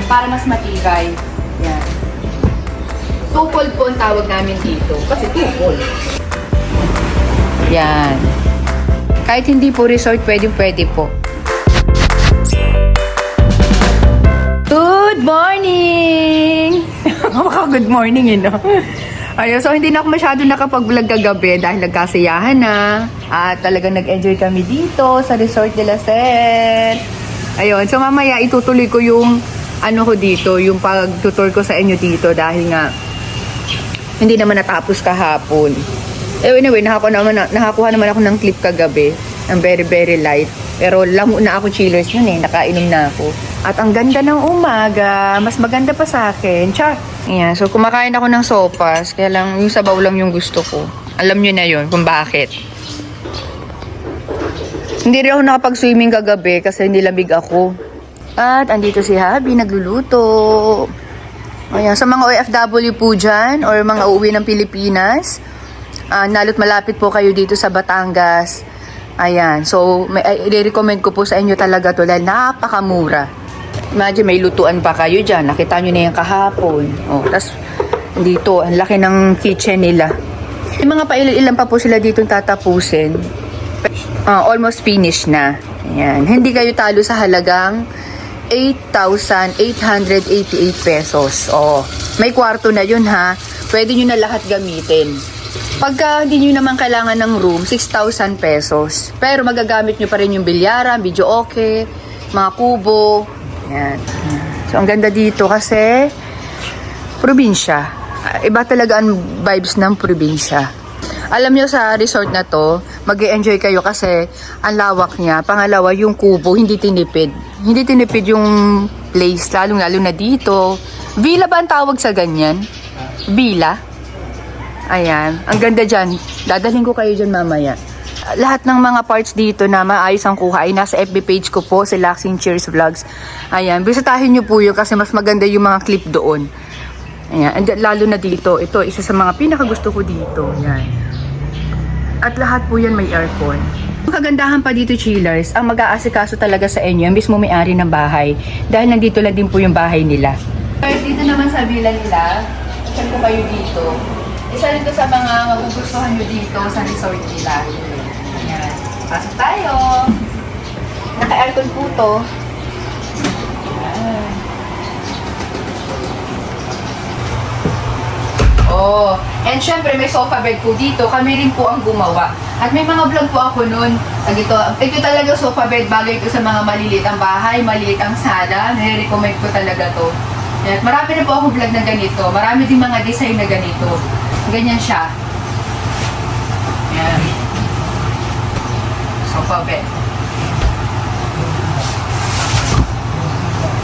para mas matibay. Yan. Two-fold po ang tawag namin dito. Kasi two-fold. Yan. Kahit hindi po resort, pwede po. Good morning! Good morning, no? Ayun, so hindi na ako masyado nakapag-vlog kagabi dahil nagkasiyahan na. At talagang nag-enjoy kami dito sa Resort de la Ser. Ayun, so mamaya itutuloy ko yung ano ko dito, yung pag-tutor ko sa inyo dito dahil nga hindi naman natapos kahapon. Anyway, nakakuha naman ako ng clip kagabi. Ang very light. Pero lamo na ako chillers yun nakainom na ako. At ang ganda ng umaga, mas maganda pa sa akin. Char! Ayan, so kumakain ako ng sopas, kaya lang yung sabaw lang yung gusto ko. Alam nyo na yun kung bakit. Hindi rin ako nakapag-swimming kagabi kasi hindi lamig ako. At andito si Habi, nagluluto. Ayan, sa mga OFW po dyan, or mga uuwi ng Pilipinas, nalo't malapit po kayo dito sa Batangas. Ayan, so i-recommend ko po sa inyo talaga to dahil napakamura. Imagine may lutuan pa kayo dyan. Nakita nyo na yung kahapon. Oh, tas dito, ang laki ng kitchen nila. Yung mga pailan-ilan pa po sila dito tatapusin. Almost finished na. Ayan. Hindi kayo talo sa halagang 8,888 pesos. Oh, may kwarto na yun ha. Pwede nyo na lahat gamitin. Pagka hindi nyo naman kailangan ng room, 6,000 pesos. Pero magagamit nyo pa rin yung bilyaran, video okay, mga kubo. Yan. So, ang ganda dito kasi probinsya. Iba talaga ang vibes ng probinsya. Alam nyo sa resort na to, mag-e-enjoy kayo kasi ang lawak niya. Pangalawa, yung kubo, hindi tinipid. Hindi tinipid yung place, lalo na dito. Villa ba ang tawag sa ganyan? Villa? Ayan. Ang ganda dyan. Dadalhin ko kayo dyan mamaya. Lahat ng mga parts dito na maayos ang kuha ay nasa FB page ko po, si Laxing Cheers Vlogs. Ayan, bisitahin nyo po yun kasi mas maganda yung mga clip doon. Ayan, and lalo na dito, ito isa sa mga pinakagusto ko dito. Ayan. At lahat po yan may aircon. Ang kagandahan pa dito, chillers, ang mag-aasikaso talaga sa inyo, ang mismo may-ari ng bahay. Dahil nandito lang din po yung bahay nila. Dito naman sa villa nila, saan ko kayo dito? Isa rin to sa mga magugustuhan nyo dito sa resort nila. Ayan. Pasok tayo. Naka-aircon po to. Ayan. Oh. And syempre may sofa bed po dito. Kami rin po ang gumawa. At may mga vlog po ako nun. Ito talaga sofa bed. Bagay ko sa mga maliliit ang bahay, maliit ang sala. Nire-recommend ko talaga to. At marami na po akong vlog na ganito. Marami din mga design na ganito. Ganyan siya. Ayan. Sofa bed.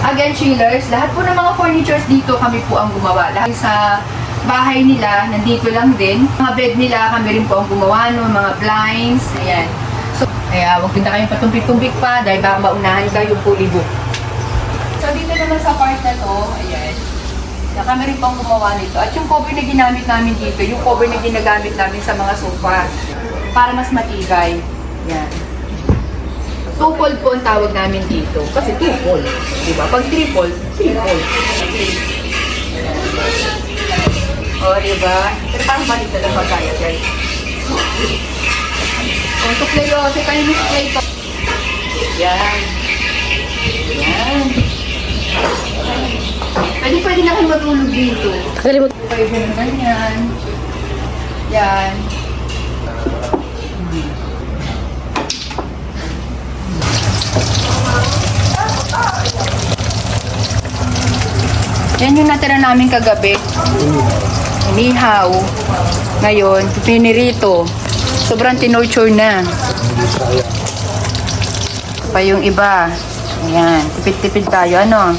Again, chillers, lahat po ng mga furnitures dito kami po ang gumawa. Lahat sa bahay nila, nandito lang din. Mga bed nila, kami rin po ang gumawa no, mga blinds. Ayan. So, kaya huwag din na kayong patumpik-tumpik pa dahil baka maunahan kayo fully book. So, dito naman sa part na to, ayan. Kami rin po ang gumawa nito. At yung cover na ginamit namin dito, yung cover na ginagamit namin sa mga sofa para mas matibay. Yan. Two-fold po ang tawag namin dito. Kasi two-fold. Diba? Pag three-fold, three-fold. O, diba? Pero parang balik na lang pagkaya, guys. O, suklay o. Kasi kayo may suklay to. Yan. Yan. Pwede na kayo matulog dito. Kalimut. Pwede na ganyan. Yan. Yan yung natira namin kagabi. Inihaw. Ngayon, pinirito. Sobrang tinorture na. Pa yung iba. Ayan. Tipid-tipid tayo. Ano?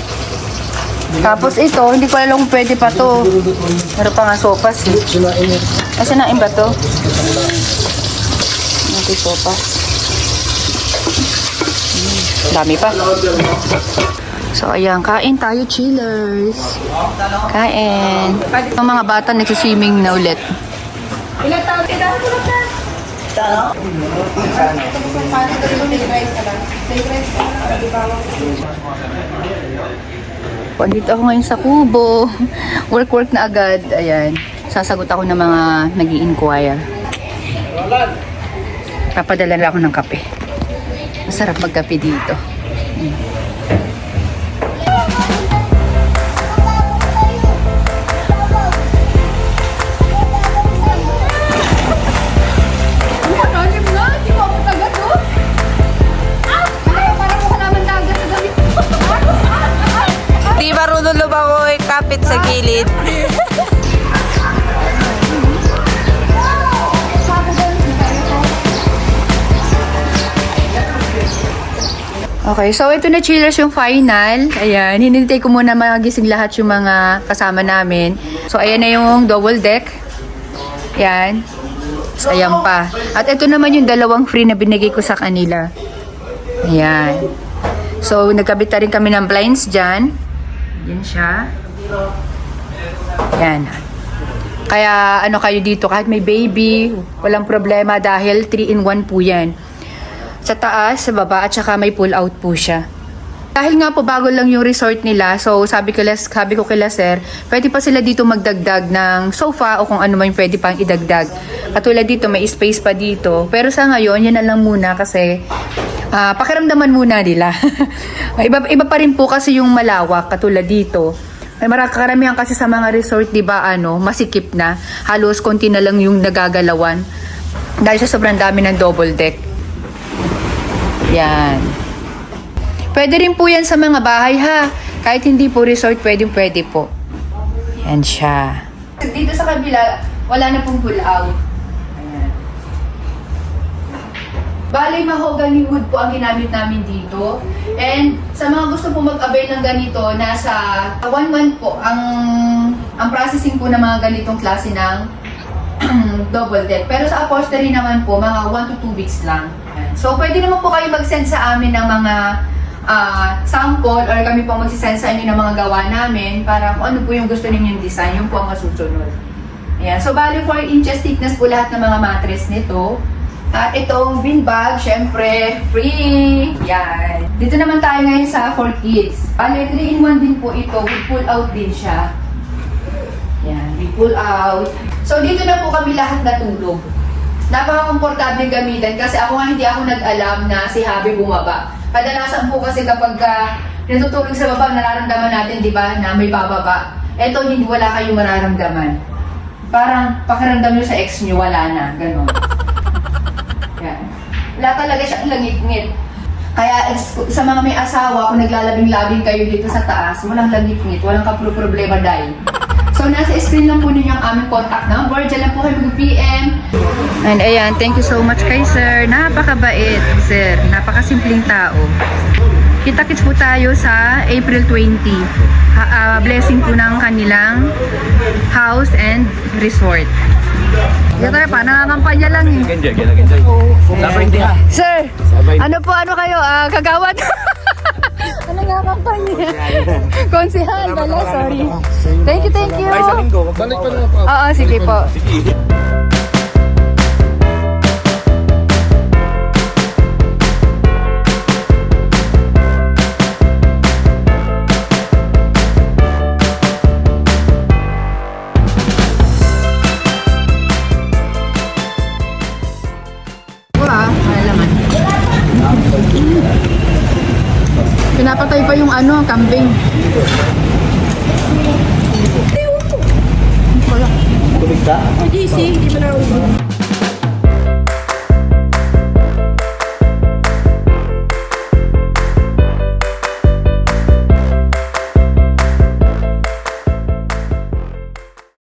Tapos ito, hindi ko alam kung pwede pa to. Meron pa nga sopas eh. Ay, sinain ba to? Ito sopas. Dami pa. So, ayan. Kain tayo, chillers. Kain. Ang mga bata nagsiswimming na ulit. Ilang taon? Ilang taon na? Tano? Andito ako ngayon sa Kubo. Work na agad. Ayan. Sasagot ako ng mga nag-i-inquire. Papadala lang ako ng kape. Masarap magkape dito. Di marunong lumangoy, kapit sa gilid. Okay, so ito na chillers yung final. Ayan, hinintay ko muna magising lahat yung mga kasama namin. So ayan na yung double deck. Ayan. So, ayan pa. At ito naman yung dalawang free na binigay ko sa kanila. Ayan. So nagkabit na rin kami ng blinds dyan. Yan siya. Ayan. Kaya ano kayo dito, kahit may baby, walang problema dahil 3-in-1 po yan. Sa taas, sa baba, at saka may pull out po siya. Dahil nga po bago lang yung resort nila, so sabi ko kila sir, pwede pa sila dito magdagdag ng sofa o kung ano man pwede pang idagdag. Katulad dito, may space pa dito. Pero sa ngayon, yan na lang muna kasi pakiramdaman muna nila. iba pa rin po kasi yung malawak, katulad dito. May karamihan kasi sa mga resort, di ba, masikip na. Halos konti na lang yung nagagalawan. Dahil sa sobrang dami ng double deck. Yan. Pwede rin po yan sa mga bahay ha. Kahit hindi po resort, pwede po. Yan siya. Dito sa kabila, wala na pong pull out. Ayan. Bali, mahogany wood po ang ginamit namin dito. And sa mga gusto po mag-avail ng ganito, nasa 1 month po ang processing po ng mga ganitong klase ng double deck. Pero sa upholstery naman po, mga 1 to 2 weeks lang. So, pwede naman po kayo mag-send sa amin ng mga sample or kami po mag-send sa inyo ng mga gawa namin para kung ano po yung gusto ninyong design, yung po ang masusunod. Ayan. So, bali 4 inches thickness po lahat ng mga mattress nito. At itong bin bag, syempre, free! Yan. Dito naman tayo ngayon sa 4 kids. Bali, 3-in-1 din po ito. With pull out din siya. Yan, with pull out. So, dito na po kami lahat natulog. Napaka-komportable gamitin kasi ako nga hindi ako nag-alam na si Habi bumaba. Kadalasan po kasi kapag natutulog sa baba, nararamdaman natin, di ba, na may bababa. Eto, hindi wala kayong mararamdaman. Parang pakiramdam nyo sa ex nyo, wala na. Ganon. Yan. Wala talaga siyang langit-ngit. Kaya sa mga may asawa, kung naglalabing-labing kayo dito sa taas, walang langit-ngit, walang problema dahil. So, nasa screen lang po ninyo ang aming contact number. Diyan lang po kayo mag-PM. And ayan, thank you so much kay sir. Napakabait, sir. Napakasimpleng tao. Kita-kits po tayo sa April 20. Blessing po ng kanilang house and resort. Ito na pa, nangangampanya lang eh. Sir, ano kayo? Kagawad? Ano nga kampanya? Konsihal, wala, sorry. Thank you. Ay, sa linggo, balik pa naman po. Oo, sige po. Sige. Pinapatay pa yung kambing. Tubig ka? JC, hindi mo na